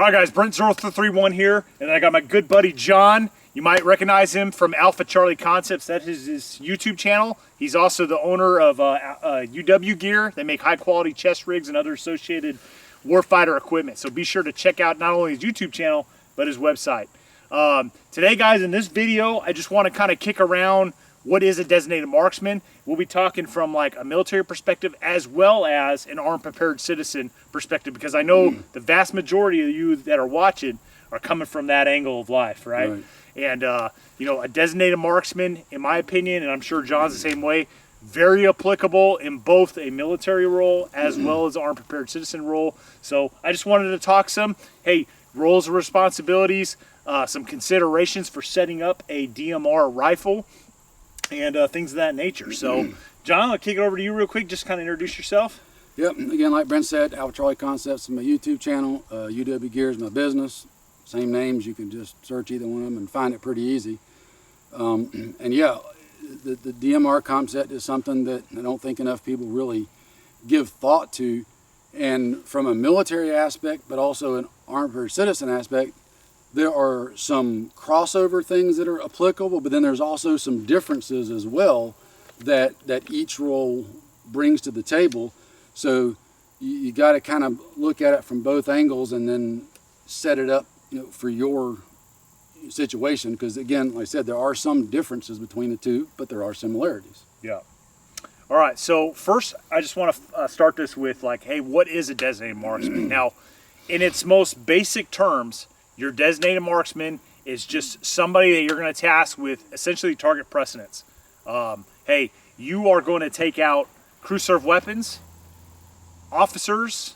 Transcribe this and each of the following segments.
All right, guys, Brent0331 here, and I got my good buddy John. You might recognize him from Alpha Charlie Concepts. That is his YouTube channel. He's also the owner of UW Gear. They make high-quality chest rigs and other associated warfighter equipment. So be sure to check out not only his YouTube channel, but his website. Today, guys, in this video, I just want to kind of kick around what is a designated marksman. We'll be talking from like a military perspective as well as an armed prepared citizen perspective, because I know the vast majority of you that are watching are coming from that angle of life, right? And you know, a designated marksman, in my opinion, and I'm sure John's the same way, very applicable in both a military role as well as armed prepared citizen role. So I just wanted to talk some, hey, roles and responsibilities, some considerations for setting up a DMR rifle, and things of that nature. So, John, I'll kick it over to you real quick. Just kind of introduce yourself. Yep. Again, like Brent said, Alpha Charlie Concepts is my YouTube channel. UW Gear is my business. Same names. You can just search either one of them and find it pretty easy. And yeah, the DMR concept is something that I don't think enough people really give thought to. And from a military aspect, but also an armed prepared citizen aspect, there are some crossover things that are applicable, but then there's also some differences as well that each role brings to the table. So you got to kind of look at it from both angles and then set it up, you know, for your situation. Because again, like I said, there are some differences between the two, but there are similarities. Yeah. All right. So first, I just want to start this with like, hey, what is a designated marksman? Now, in its most basic terms, your designated marksman is just somebody that you're going to task with essentially target precedence. Hey, you are going to take out crew serve weapons, officers,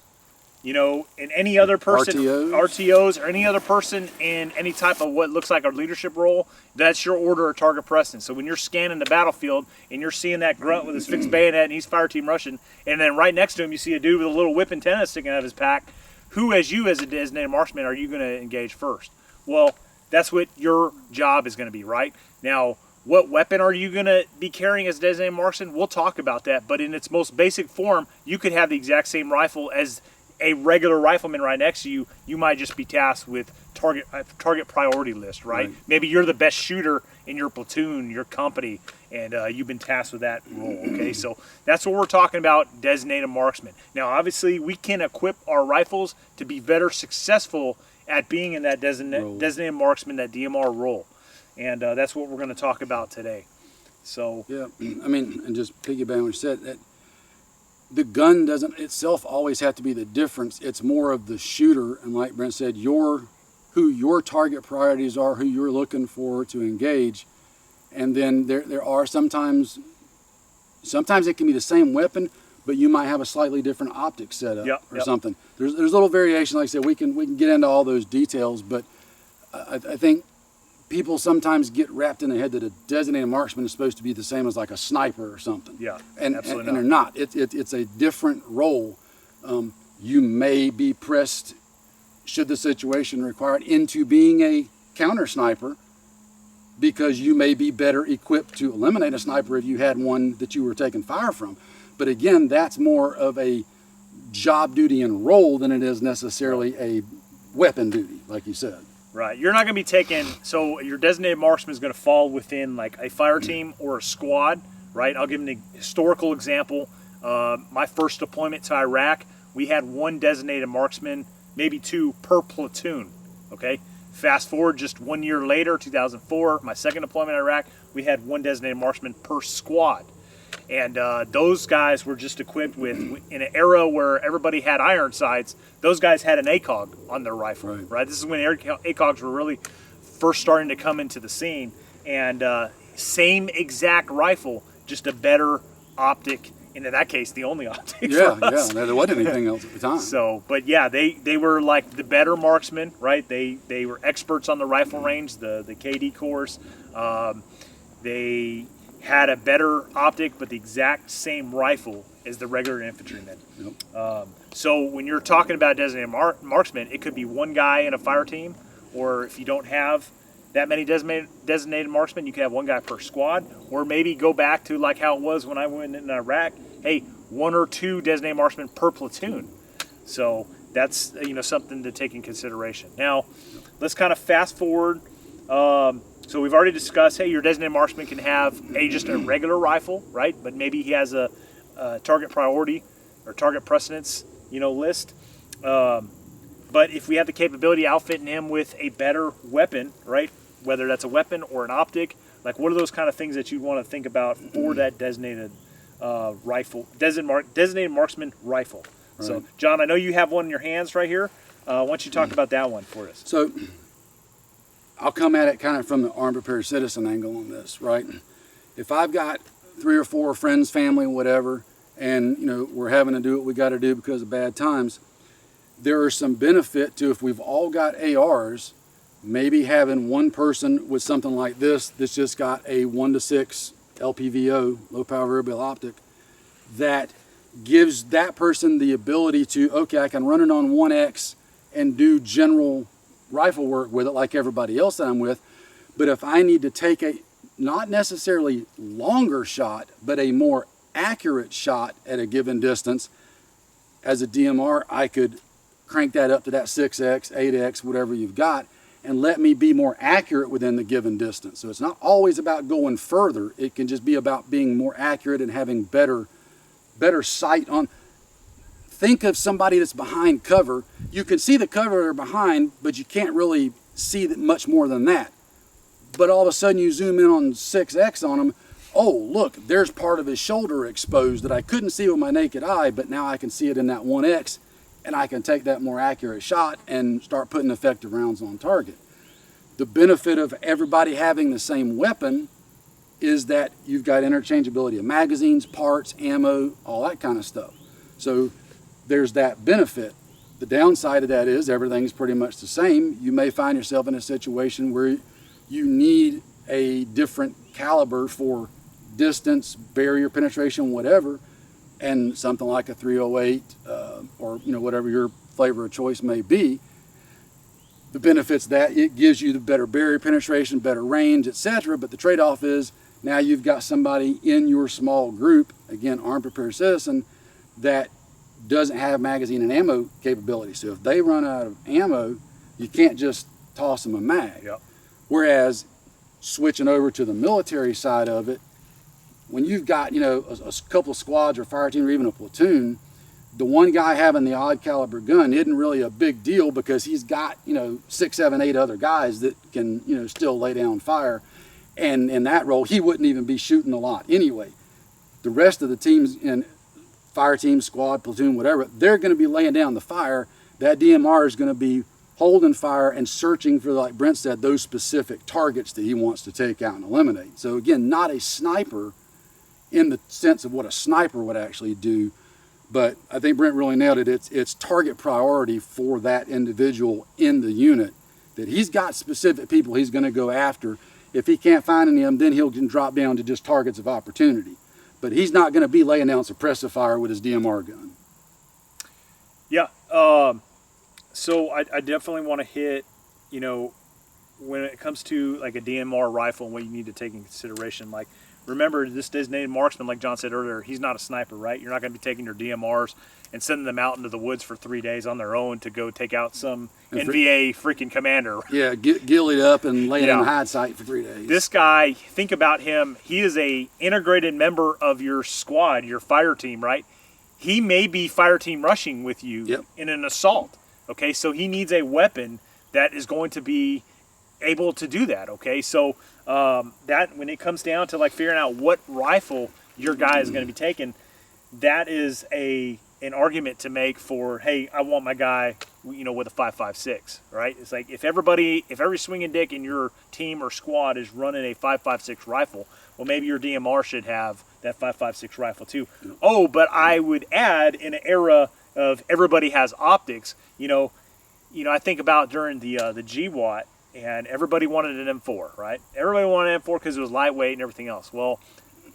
you know, and any other person, RTOs, or any other person in any type of what looks like a leadership role. That's your order of target precedence. So when you're scanning the battlefield and you're seeing that grunt with his fixed bayonet and he's fire team rushing, and then right next to him you see a dude with a little whip antenna sticking out of his pack, who, as a designated marksman, are you going to engage first? Well, that's what your job is going to be, right? Now, what weapon are you going to be carrying as a designated marksman? We'll talk about that, but in its most basic form, you could have the exact same rifle as a regular rifleman right next to you. You might just be tasked with target priority list, right? Maybe you're the best shooter in your platoon, your company, and you've been tasked with that role, okay? So that's what we're talking about, designated marksman. Now, obviously, we can equip our rifles to be better successful at being in that designated marksman, that DMR role. And that's what we're going to talk about today. So yeah, I mean, and just piggyback on what you said, that the gun doesn't itself always have to be the difference. It's more of the shooter, and like Brent said, who your target priorities are, who you're looking for to engage. And then there are sometimes it can be the same weapon, but you might have a slightly different optic setup or something. There's little variation. Like I said, we can get into all those details, but I think people sometimes get wrapped in the head that a designated marksman is supposed to be the same as like a sniper or something. Yeah, and they're not. It's a different role. You may be pressed, should the situation require it, into being a counter sniper, because you may be better equipped to eliminate a sniper if you had one that you were taking fire from. But again, that's more of a job duty and role than it is necessarily a weapon duty, like you said. Right, you're not going to be taking, so your designated marksman is going to fall within like a fire team or a squad, right? I'll give an historical example. My first deployment to Iraq, we had one designated marksman, maybe two per platoon, okay? Fast forward just 1 year later, 2004, my second deployment in Iraq, we had one designated marksman per squad. And those guys were just equipped with, in an era where everybody had iron sights, those guys had an ACOG on their rifle, right? This is when ACOGs were really first starting to come into the scene. And same exact rifle, just a better optic, and in that case, the only optic for us. Yeah, there wasn't anything else at the time. So, but yeah, they were like the better marksmen, right? They were experts on the rifle range, the KD course. They had a better optic, but the exact same rifle as the regular infantryman. So when you're talking about designated marksman, it could be one guy in a fire team, or if you don't have that many designated marksmen, you could have one guy per squad, or maybe go back to like how it was when I went in Iraq. Hey, one or two designated marksmen per platoon. So that's something to take in consideration. Now, let's kind of fast forward. So we've already discussed, hey, your designated marksman can have just a regular rifle, right? But maybe he has a target priority or target precedence, list. But if we have the capability of outfitting him with a better weapon, right? Whether that's a weapon or an optic, like what are those kind of things that you'd want to think about for that designated rifle, designated marksman rifle? Right. So, John, I know you have one in your hands right here. Why don't you talk about that one for us? So, I'll come at it kind of from the armed prepared citizen angle on this, right? If I've got 3 or 4 friends, family, whatever, and we're having to do what we got to do because of bad times, there is some benefit to, if we've all got ARs, maybe having one person with something like this that's just got a 1-to-6 LPVO, low power variable optic, that gives that person the ability to, okay, I can run it on 1X and do general rifle work with it like everybody else that I'm with. But if I need to take a not necessarily longer shot, but a more accurate shot at a given distance, as a DMR, I could crank that up to that 6X, 8X, whatever you've got, and let me be more accurate within the given distance. So it's not always about going further. It can just be about being more accurate and having better sight on. Think of somebody that's behind cover. You can see the cover they're behind, but you can't really see that much more than that. But all of a sudden you zoom in on 6X on them. Oh, look, there's part of his shoulder exposed that I couldn't see with my naked eye, but now I can see it in that 1X, and I can take that more accurate shot and start putting effective rounds on target. The benefit of everybody having the same weapon is that you've got interchangeability of magazines, parts, ammo, all that kind of stuff. So there's that benefit. The downside of that is everything's pretty much the same. You may find yourself in a situation where you need a different caliber for distance, barrier penetration, whatever, and something like a 308 or whatever your flavor of choice may be. The benefits that it gives you the better barrier penetration, better range, etc. But the trade-off is now you've got somebody in your small group, again, armed prepared citizen, that doesn't have magazine and ammo capability. So if they run out of ammo, you can't just toss them a mag. Yep. Whereas switching over to the military side of it, when you've got a couple of squads or fire team or even a platoon, the one guy having the odd caliber gun isn't really a big deal because he's got 6, 7, 8 other guys that can still lay down fire, and in that role he wouldn't even be shooting a lot anyway. The rest of the teams in fire team, squad, platoon, whatever, they're going to be laying down the fire. That DMR is going to be holding fire and searching for, like Brent said, those specific targets that he wants to take out and eliminate. So again, not a sniper in the sense of what a sniper would actually do, but I think Brent really nailed it. It's target priority for that individual in the unit, that he's got specific people he's going to go after. If he can't find any of them, then he'll drop down to just targets of opportunity. But he's not going to be laying down suppressive fire with his DMR gun. Yeah. So I definitely want to hit, when it comes to like a DMR rifle and what you need to take in consideration, like, remember, this designated marksman, like John said earlier, he's not a sniper, right? You're not going to be taking your DMRs and sending them out into the woods for 3 days on their own to go take out some NVA freaking commander. Yeah, gillied up and laying in a hide site for 3 days. This guy, think about him. He is a integrated member of your squad, your fire team, right? He may be fire team rushing with you in an assault, okay? So he needs a weapon that is going to be able to do that, okay? So that when it comes down to like figuring out what rifle your guy is going to be taking, that is an argument to make for, hey, I want my guy with a 5.56, right? It's like if every swinging dick in your team or squad is running a 5.56 rifle, well, maybe your DMR should have that 5.56 rifle too. Oh, but I would add, in an era of everybody has optics, I think about during the GWAT, and everybody wanted an M4, right? Everybody wanted an M4 because it was lightweight and everything else. Well,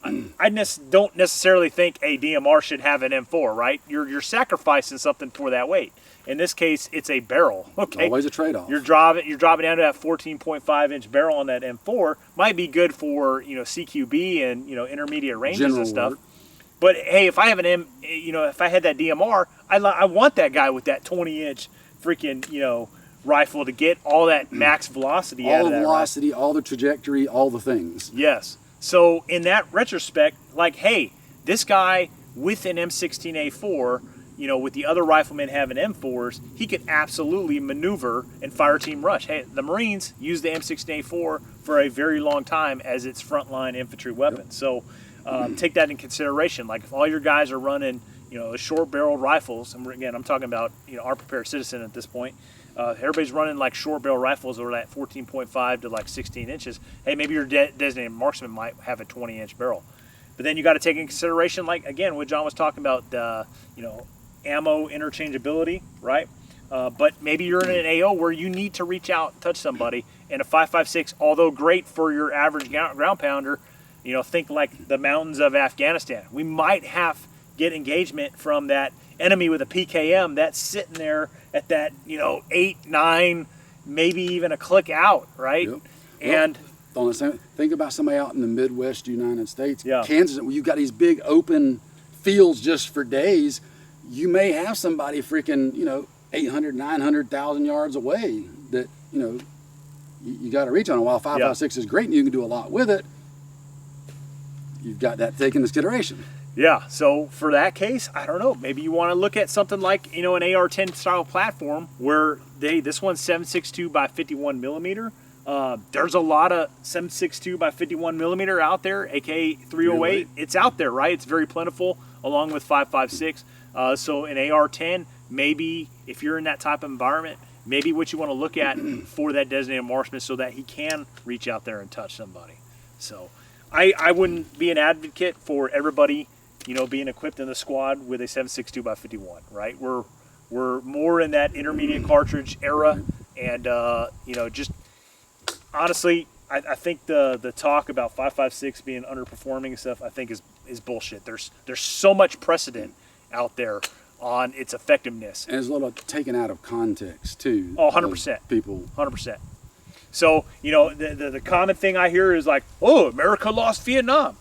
I don't necessarily think a DMR should have an M4, right? You're sacrificing something for that weight. In this case, it's a barrel. Okay, always a trade-off. You're dropping down to that 14.5-inch barrel on that M4. Might be good for CQB and intermediate ranges and stuff. But hey, if I have if I had that DMR, I want that guy with that 20-inch freaking, rifle to get all that max velocity out of that. All the velocity, all the trajectory, all the things. Yes. So in that retrospect, like, hey, this guy with an M16A4, with the other riflemen having M4s, he could absolutely maneuver and fire team rush. Hey, the Marines use the M16A4 for a very long time as its frontline infantry weapon. Yep. So take that in consideration. Like if all your guys are running, short barreled rifles, and again, I'm talking about, our prepared citizen at this point. Everybody's running like short barrel rifles or that 14.5 to like 16 inches. Hey, maybe your designated marksman might have a 20-inch barrel. But then you got to take in consideration, like, again, what John was talking about, ammo interchangeability, right? But maybe you're in an AO where you need to reach out and touch somebody, and a 5.56, although great for your average ground pounder, think like the mountains of Afghanistan. We might get engagement from that enemy with a PKM that's sitting there at that 8, 9, maybe even a click out, right? Yep. And think about somebody out in the Midwest United States, yeah. Kansas, where you've got these big open fields just for days. You may have somebody freaking 800, 900,000 yards away that you got to reach on. While 5.56 is great and you can do a lot with it, you've got that taken into consideration. Yeah, so for that case, I don't know. Maybe you want to look at something like, an AR-10 style platform where this one's 7.62 by 51 millimeter. There's a lot of 7.62 by 51 millimeter out there, aka 308. It's out there, right? It's very plentiful, along with 5.56. So an AR-10, maybe if you're in that type of environment, maybe what you want to look at for that designated marksman so that he can reach out there and touch somebody. So I wouldn't be an advocate for everybody being equipped in the squad with a 7.62 by 51, right? We're more in that intermediate cartridge era, and just honestly, I think the talk about 5.56 being underperforming and stuff, I think is bullshit. There's so much precedent out there on its effectiveness, and it's a little taken out of context too. Oh, 100%. People, 100%. So the common thing I hear is like, oh, America lost Vietnam.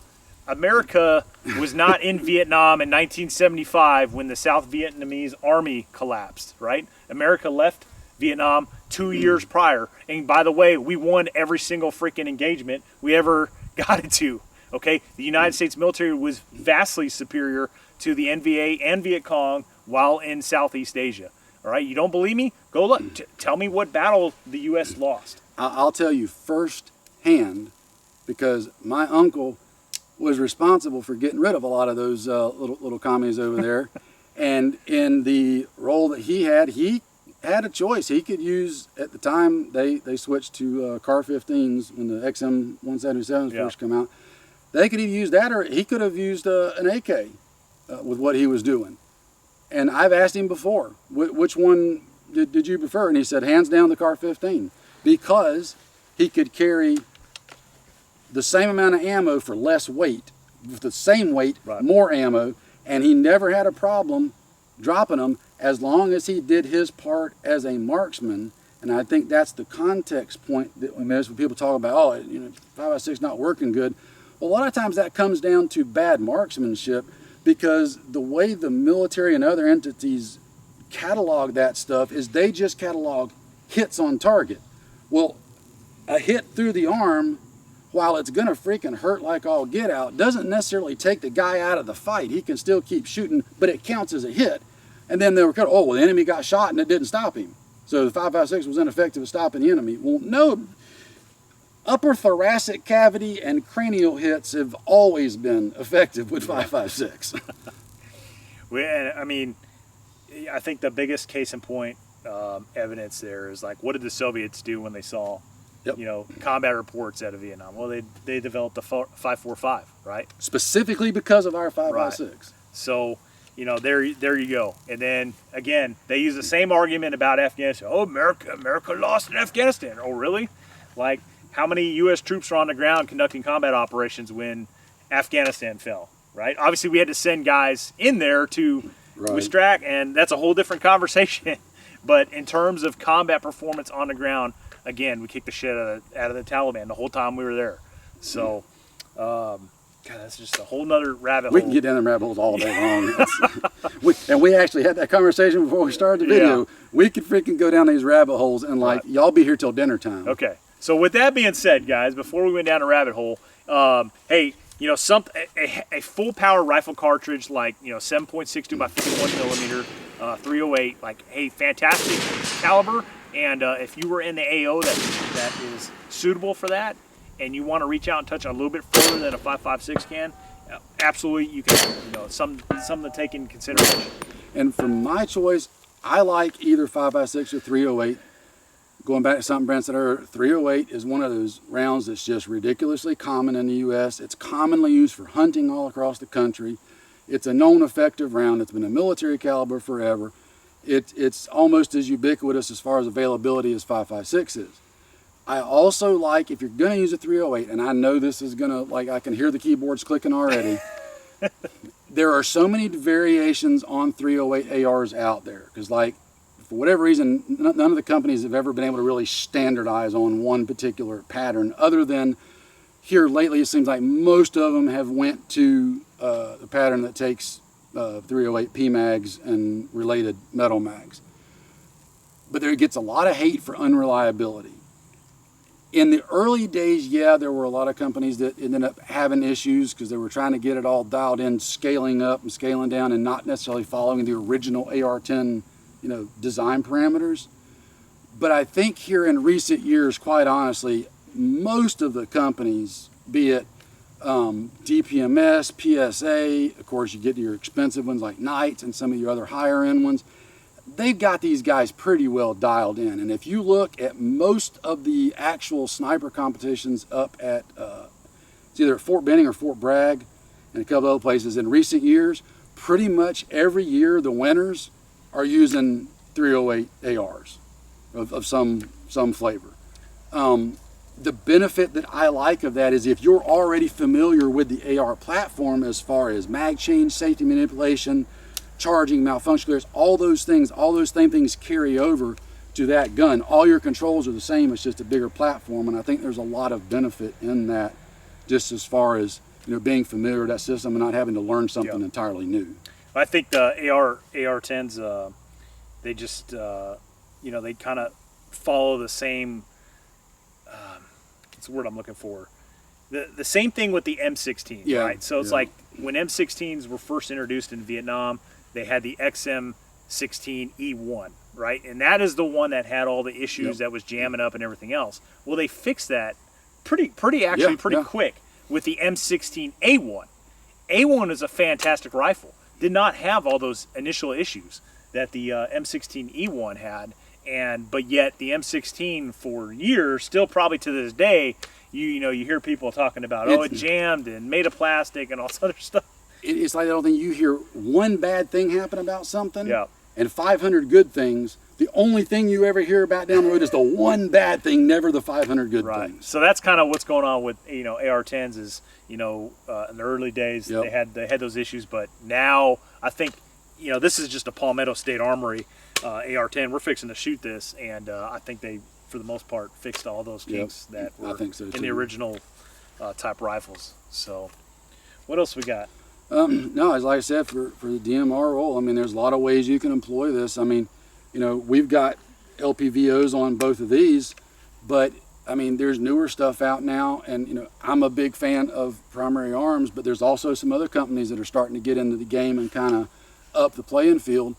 America was not in Vietnam in 1975 when the South Vietnamese army collapsed, right? America left Vietnam 2 years prior. And by the way, we won every single freaking engagement we ever got into, okay? The United States military was vastly superior to the NVA and Viet Cong while in Southeast Asia, all right? You don't believe me? Go look. Tell me what battle the U.S. lost. I'll tell you firsthand, because my uncle was responsible for getting rid of a lot of those little commies over there. And in the role that he had a choice. He could use, at the time, they switched to CAR-15s when the XM-177s first come out. They could either use that, or he could have used an AK with what he was doing. And I've asked him before, which one did you prefer? And he said, hands down, the CAR-15. Because he could carry the same amount of ammo for less weight, with the same weight, right, more ammo, and he never had a problem dropping them as long as he did his part as a marksman. And I think that's the context point that when people talk about, 5.56 not working good. Well, a lot of times that comes down to bad marksmanship, because the way the military and other entities catalog that stuff is they just catalog hits on target. Well, a hit through the arm, while it's gonna freaking hurt like all get out, doesn't necessarily take the guy out of the fight. He can still keep shooting, but it counts as a hit. And then they were the enemy got shot and it didn't stop him. So the 5.56 was ineffective at stopping the enemy. Well, no, upper thoracic cavity and cranial hits have always been effective with 5.56. Well, I mean, I think the biggest case in point evidence there is like, what did the Soviets do when they saw, combat reports out of Vietnam? Well, they developed the 5.45, right? Specifically because of our 5.56. Right. So, there you go. And then again, they use the same argument about Afghanistan. Oh, America lost in Afghanistan. Oh, really? Like, how many U.S. troops are on the ground conducting combat operations when Afghanistan fell? Right. Obviously, we had to send guys in there to extract, and that's a whole different conversation. But in terms of combat performance on the ground, again, we kicked the shit out of the Taliban the whole time we were there. So, God, that's just a whole nother rabbit We hole. can get down them rabbit holes all day long. we actually had that conversation before we started the video. Yeah. We could freaking go down these rabbit holes and like, y'all be here till dinner time. Okay. So with that being said, guys, before we went down a rabbit hole, hey, you know, a full power rifle cartridge like, you know, 7.62 by 51 millimeter, 308, like, hey, fantastic caliber. And if you were in the AO that is suitable for that, and you want to reach out and touch a little bit further than a 5.56 can, absolutely you can. You know, something to take into consideration. And for my choice, I like either 5.56 or 308. Going back to something Brent said earlier, 308 is one of those rounds that's just ridiculously common in the U.S. It's commonly used for hunting all across the country. It's a known effective round. It's been a military caliber forever. It's almost as ubiquitous as far as availability as 5.56 is. I also like, if you're going to use a 308, and I know this is going to, like, I can hear the keyboards clicking already. There are so many variations on 308 ARs out there. Because, like, for whatever reason, none of the companies have ever been able to really standardize on one particular pattern, other than here lately it seems like most of them have went to the pattern that takes 308 PMags and related metal mags. But there gets a lot of hate for unreliability. In the early days, yeah, there were a lot of companies that ended up having issues because they were trying to get it all dialed in, scaling up and scaling down, and not necessarily following the original AR-10, you know, design parameters. But I think here in recent years, quite honestly, most of the companies, be it DPMS, PSA, of course you get your expensive ones like Knights and some of your other higher end ones, they've got these guys pretty well dialed in. And if you look at most of the actual sniper competitions up at it's either at Fort Benning or Fort Bragg and a couple other places in recent years, pretty much every year the winners are using 308 ARs of some flavor. The benefit that I like of that is if you're already familiar with the AR platform as far as mag change, safety manipulation, charging, malfunction clears, all those same things carry over to that gun. All your controls are the same, it's just a bigger platform, and I think there's a lot of benefit in that, just as far as, you know, being familiar with that system and not having to learn something entirely new. I think the AR-10s, they just, you know, they kind of follow the same, what's the word I'm looking for? The same thing with the M16, right? So it's like when M16s were first introduced in Vietnam, they had the XM16E1, right? And that is the one that had all the issues that was jamming up and everything else. Well, they fixed that pretty quick with the M16A1. A1 is a fantastic rifle. Did not have all those initial issues that the M16E1 had, but yet the M16 for years, still probably to this day, you know, you hear people talking about, oh, it jammed and made of plastic and all this other stuff. It's like, I don't think you hear one bad thing happen about something and 500 good things. The only thing you ever hear about down the road is the one bad thing, never the 500 good things. So that's kind of what's going on with, you know, AR-10s is, you know, in the early days they had those issues, but now I think, you know, this is just a Palmetto State Armory AR-10. We're fixing to shoot this, and I think they, for the most part, fixed all those kinks that were in the original type rifles. So what else we got? No, as like I said, for the DMR role, I mean, there's a lot of ways you can employ this. I mean, you know, we've got LPVOs on both of these, but I mean, there's newer stuff out now, and you know, I'm a big fan of Primary Arms, but there's also some other companies that are starting to get into the game and kind of up the playing field.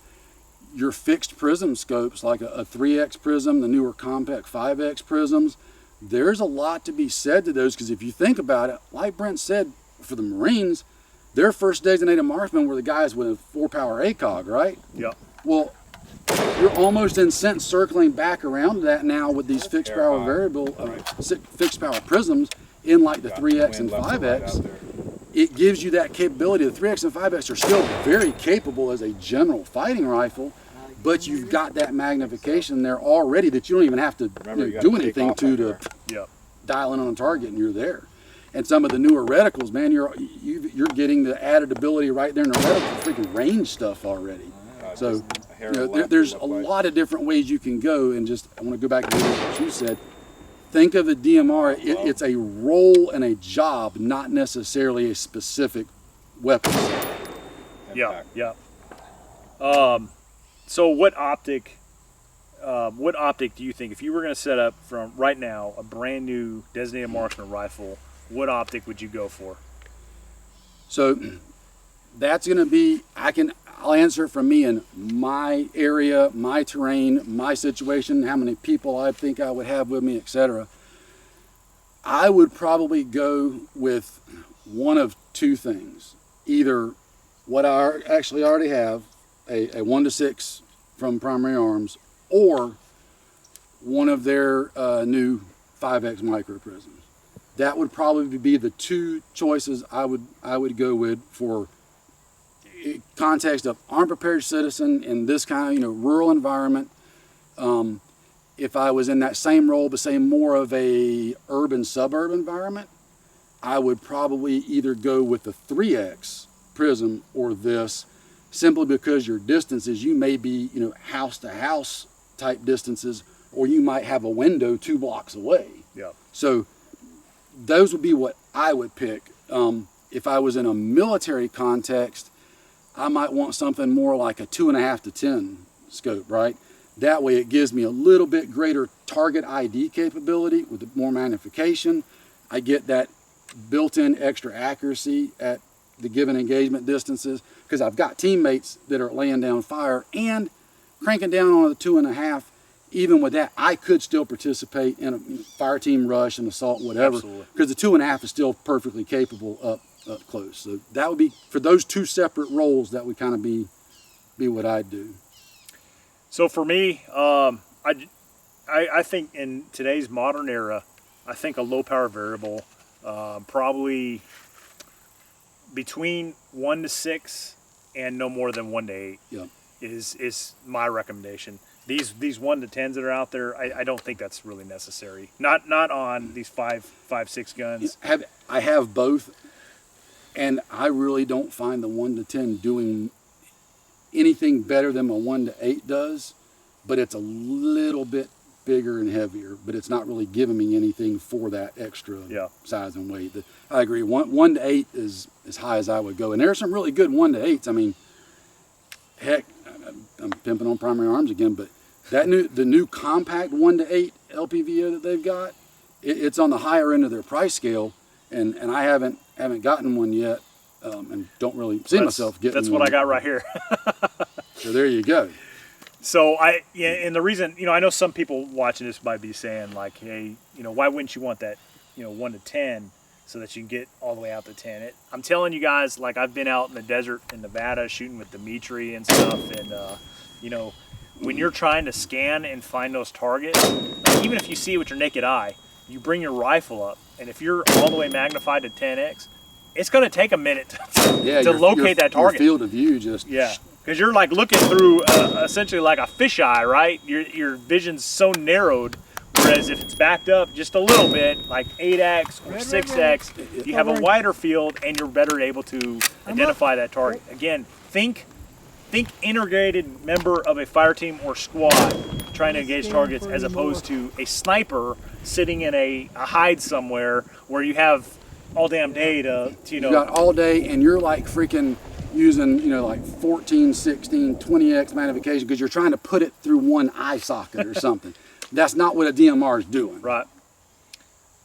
Your fixed prism scopes, like a 3X prism, the newer compact 5X prisms, there's a lot to be said to those, because if you think about it, like Brent said, for the Marines, their first designated marksmen were the guys with a 4-power ACOG, right? Yeah. Well, you're almost in sense circling back around to that now with these fixed power variable, fixed power prisms in like the 3X and 5X. It gives you that capability. The 3X and 5X are still very capable as a general fighting rifle, but you've got that magnification there already that you don't even have to do anything to dial in on a target, and you're there. And some of the newer reticles, man, you're getting the added ability right there in the reticle, freaking range stuff already. So you know, there's a lot of different ways you can go, and just I want to go back to what you said. think of the DMR, it's a role and a job, not necessarily a specific weapon. Yeah, yeah. So what optic do you think, if you were going to set up from right now a brand new Designated Marksman rifle, what optic would you go for? So that's going to be, I'll answer it from me in my area, my terrain, my situation, how many people I think I would have with me, etc. I would probably go with one of two things. Either what I actually already have, a 1-6 from Primary Arms, or one of their new 5X micro prisms. That would probably be the two choices I would go with for context of unprepared citizen in this kind of rural environment. If I was in that same role but say more of a urban suburb environment, I would probably either go with the 3X prism or this, simply because your distances, you may be house to house type distances, or you might have a window 2 blocks away. Yeah. So those would be what I would pick. If I was in a military context, I might want something more like a 2.5 to 10 scope, right? That way it gives me a little bit greater target ID capability with more magnification. I get that built-in extra accuracy at the given engagement distances, because I've got teammates that are laying down fire and cranking down on the 2.5. Even with that, I could still participate in a fire team rush, an assault, whatever, because the 2.5 is still perfectly capable up close. So that would be, for those two separate roles, that would kind of be what I'd do. So for me, I think in today's modern era, I think a low power variable, probably between 1 to 6 and no more than 1 to 8, yeah, is my recommendation. These 1 to 10s that are out there, I don't think that's really necessary. Not on these 5.56 guns. I have both, and I really don't find the 1 to 10 doing anything better than a 1 to 8 does, but it's a little bit bigger and heavier, but it's not really giving me anything for that extra size and weight. I agree. 1 to 8 is as high as I would go, and there are some really good 1 to 8s. I mean, heck, I'm pimping on Primary Arms again, but the new compact 1 to 8 LPVO that they've got, it's on the higher end of their price scale, and I haven't gotten one yet, and don't really see myself getting one. That's what I got right here. So there you go. So and the reason, I know some people watching this might be saying like, hey, why wouldn't you want that, 1 to 10 so that you can get all the way out to 10? I'm telling you guys, like, I've been out in the desert in Nevada shooting with Dimitri and stuff, and when you're trying to scan and find those targets, even if you see it with your naked eye, you bring your rifle up, and if you're all the way magnified to 10x, it's going to take a minute to locate that target. Your field of view just... Yeah. Because you're like looking through essentially like a fisheye, right? Your vision's so narrowed, whereas if it's backed up just a little bit, like 8x or 6x, you have a wider field and you're better able to identify that target. Again, think integrated member of a fire team or squad trying to engage targets, as opposed to a sniper sitting in a hide somewhere where you have all damn day to You got all day, and you're like freaking using, like 14, 16, 20x magnification because you're trying to put it through one eye socket or something. That's not what a DMR is doing. Right.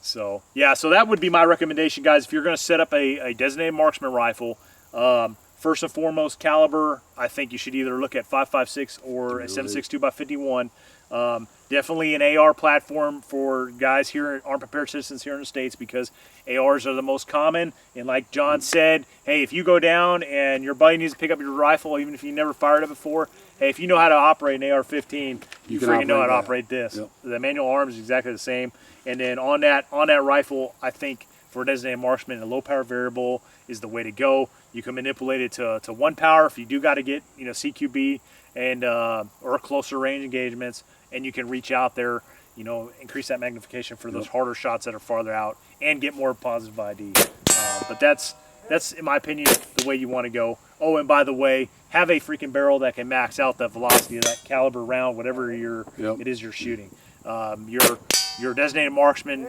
So, yeah, so that would be my recommendation, guys. If you're going to set up a Designated Marksman rifle, first and foremost, caliber, I think you should either look at 5.56 or a 7.62 by 51. Definitely an AR platform for guys here, aren't prepared citizens here in the States, because ARs are the most common. And like John said, hey, if you go down and your buddy needs to pick up your rifle, even if you never fired it before, hey, if you know how to operate an AR-15, you freaking know how to operate this. Yep. The manual arm is exactly the same. And then on that rifle, I think for a Designated Marksman, a low power variable is the way to go. You can manipulate it to 1 power if you do got to get CQB and or closer range engagements, and you can reach out there, increase that magnification for those harder shots that are farther out and get more positive ID. But that's in my opinion the way you want to go. Oh, and by the way, have a freaking barrel that can max out the velocity of that caliber round, whatever it is you're shooting. your designated marksman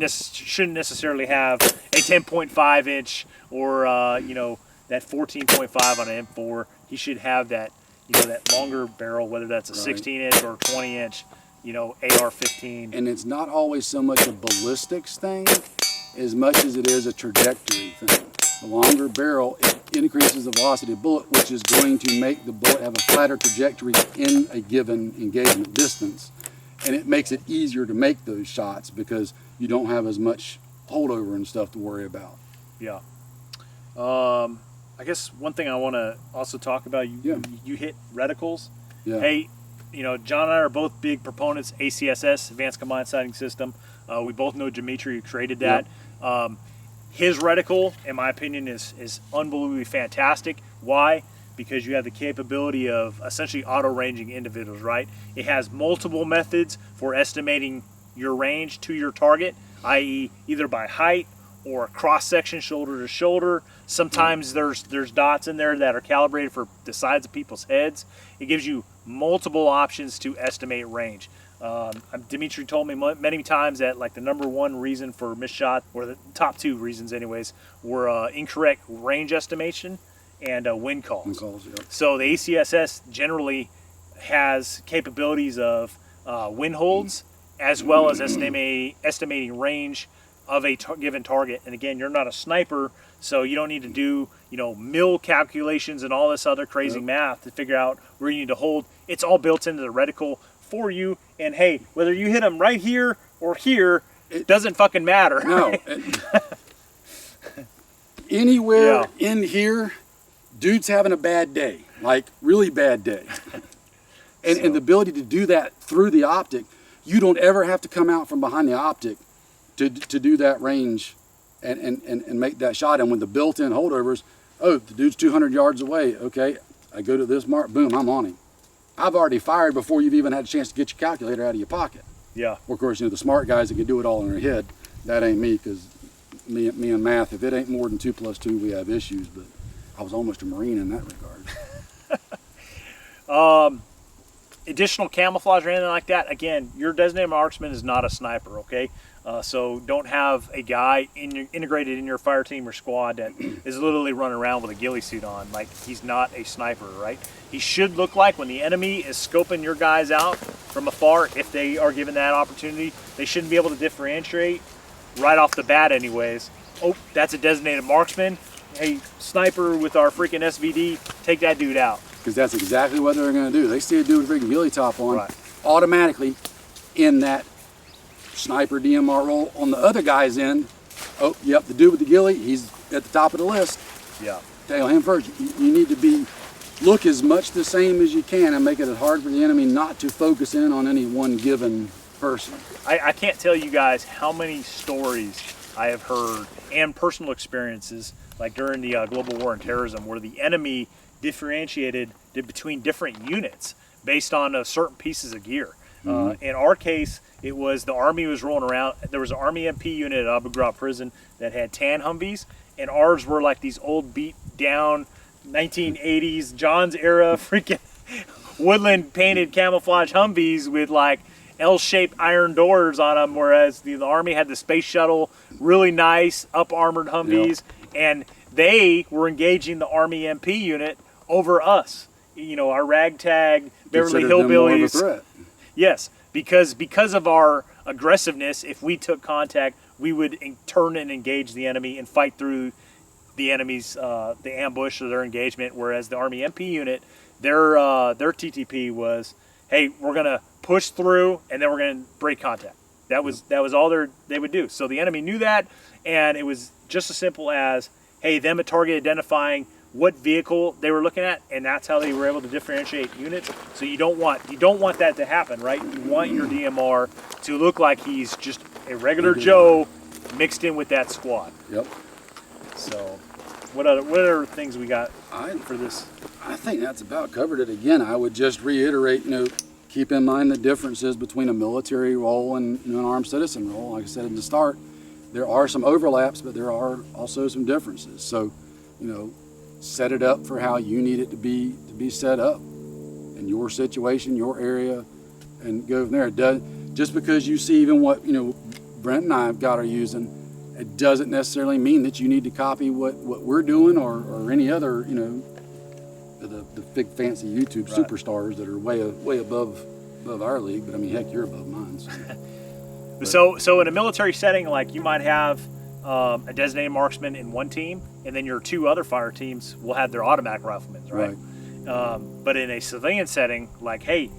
shouldn't necessarily have a 10.5 inch or that 14.5 on an M4. He should have that that longer barrel, whether that's a 16 inch or 20 inch, AR-15. And it's not always so much a ballistics thing as much as it is a trajectory thing. The longer barrel, it increases the velocity of the bullet, which is going to make the bullet have a flatter trajectory in a given engagement distance. And it makes it easier to make those shots because you don't have as much holdover and stuff to worry about. Yeah. I guess one thing I want to also talk about, you hit reticles. Yeah. Hey, John and I are both big proponents, ACSS, Advanced Combined Sighting System. We both know Dimitri, who created that. Yep. His reticle, in my opinion, is unbelievably fantastic. Why? Because you have the capability of essentially auto-ranging individuals, right? It has multiple methods for estimating your range to your target, i.e. either by height or cross-section, shoulder to shoulder. Sometimes there's dots in there that are calibrated for the sides of people's heads. It gives you multiple options to estimate range. Dimitri told me many times that like the #1 reason for missed shot, or the top 2 reasons anyways, were incorrect range estimation and wind calls. Yep. So the ACSS generally has capabilities of wind holds as well as estimating range of a given target. And again, you're not a sniper, so you don't need to do mil calculations and all this other crazy math to figure out where you need to hold. It's all built into the reticle for you. And hey, whether you hit them right here or here, it doesn't fucking matter. No. Anywhere in here, dude's having a bad day, like really bad day. And the ability to do that through the optic, you don't ever have to come out from behind the optic to do that range and make that shot. And with the built-in holdovers, the dude's 200 yards away. Okay, I go to this mark, boom, I'm on him. I've already fired before you've even had a chance to get your calculator out of your pocket. Yeah. Of course, the smart guys that can do it all in their head, that ain't me, because me and math, if it ain't more than 2 + 2, we have issues. But I was almost a Marine in that regard. Additional camouflage or anything like that, again, your designated marksman is not a sniper, okay? So don't have a guy integrated in your fire team or squad that is literally running around with a ghillie suit on. Like, he's not a sniper, right? He should look like, when the enemy is scoping your guys out from afar, if they are given that opportunity, they shouldn't be able to differentiate right off the bat anyways. Oh, that's a designated marksman. Hey, sniper with our freaking SVD, take that dude out. Because that's exactly what they're going to do. They see a dude with a freaking ghillie top on, automatically in that sniper DMR role on the other guy's end. Oh, yep, the dude with the ghillie, he's at the top of the list. Yeah. Tail him first. You need to look as much the same as you can and make it as hard for the enemy not to focus in on any one given person. I can't tell you guys how many stories I have heard and personal experiences, like during the global war on terrorism, where the enemy differentiated between different units based on certain pieces of gear. In our case, it was the Army was rolling around. There was an Army MP unit at Abu Ghraib prison that had tan Humvees, and ours were like these old beat down 1980s John's era freaking woodland painted camouflage Humvees with like L-shaped iron doors on them, whereas the Army had the space shuttle, really nice up armored Humvees, and they were engaging the Army MP unit over us. Our ragtag Beverly Hillbillies. Yes, because of our aggressiveness, if we took contact, we would turn and engage the enemy and fight through the enemy's the ambush or their engagement. Whereas the Army MP unit, their TTP was, hey, we're gonna push through and then we're gonna break contact. That was all they would do. So the enemy knew that, and it was just as simple as, hey, them at target identifying what vehicle they were looking at, and that's how they were able to differentiate units. So you don't want that to happen, right? You want your DMR to look like he's just a regular Joe mixed in with that squad. Yep. So what other things we got for this? I think that's about covered it. Again, I would just reiterate, keep in mind the differences between a military role and an armed citizen role. Like I said at the start, there are some overlaps, but there are also some differences. So, set it up for how you need it to be set up in your situation, your area, and go from there. just because you see even what, you know, Brent and I have got are using, it doesn't necessarily mean that you need to copy what we're doing or any other, you know, the big fancy YouTube superstars that are way above our league. But I mean, heck, you're above mine. So in a military setting, like you might have a designated marksman in one team, and then your two other fire teams will have their automatic riflemen, right? But in a civilian setting, like, hey,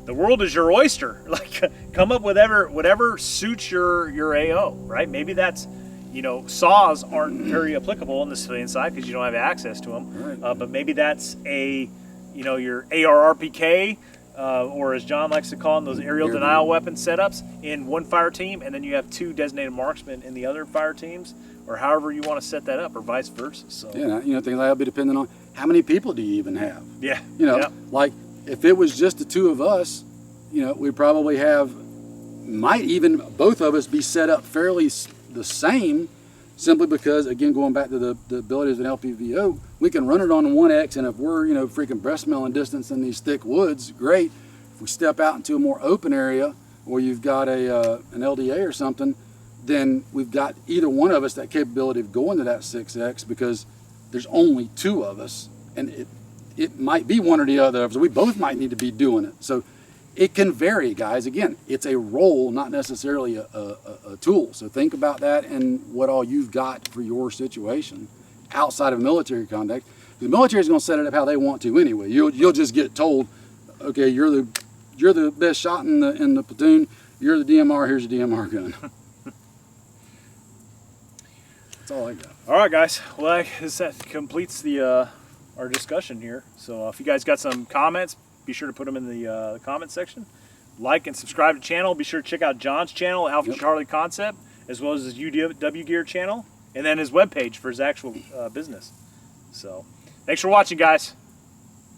the world is your oyster. Like, come up with whatever suits your AO, right? Maybe that's, you know, saws aren't very applicable on the civilian side because you don't have access to them. Right. But maybe that's your ARRPK, or as John likes to call them, those aerial denial weapon setups in one fire team, and then you have two designated marksmen in the other fire teams, or however you want to set that up, or vice versa. So yeah, you know, things like that will be depending on how many people do you even have. Yeah. You know, like if it was just the two of us, you know, we probably might even both of us be set up fairly the same, simply because, again, going back to the abilities of an LPVO, we can run it on 1X, and if we're, you know, freaking breast smelling distance in these thick woods, great. If we step out into a more open area where you've got an LDA or something, then we've got either one of us that capability of going to that 6X, because there's only two of us, and it might be one or the other of us. We both might need to be doing it. So it can vary, guys. Again, it's a role, not necessarily a tool. So think about that and what all you've got for your situation outside of military context. The military is going to set it up how they want to anyway. You'll just get told, okay, you're the best shot in the platoon. You're the DMR. Here's a DMR gun. That's all I got. All right, guys. Well, that completes our discussion here. So if you guys got some comments, be sure to put them in the comment section. Like and subscribe to the channel. Be sure to check out John's channel, Alpha Charlie Concept, as well as his UW Gear channel, and then his webpage for his actual business. So thanks for watching, guys.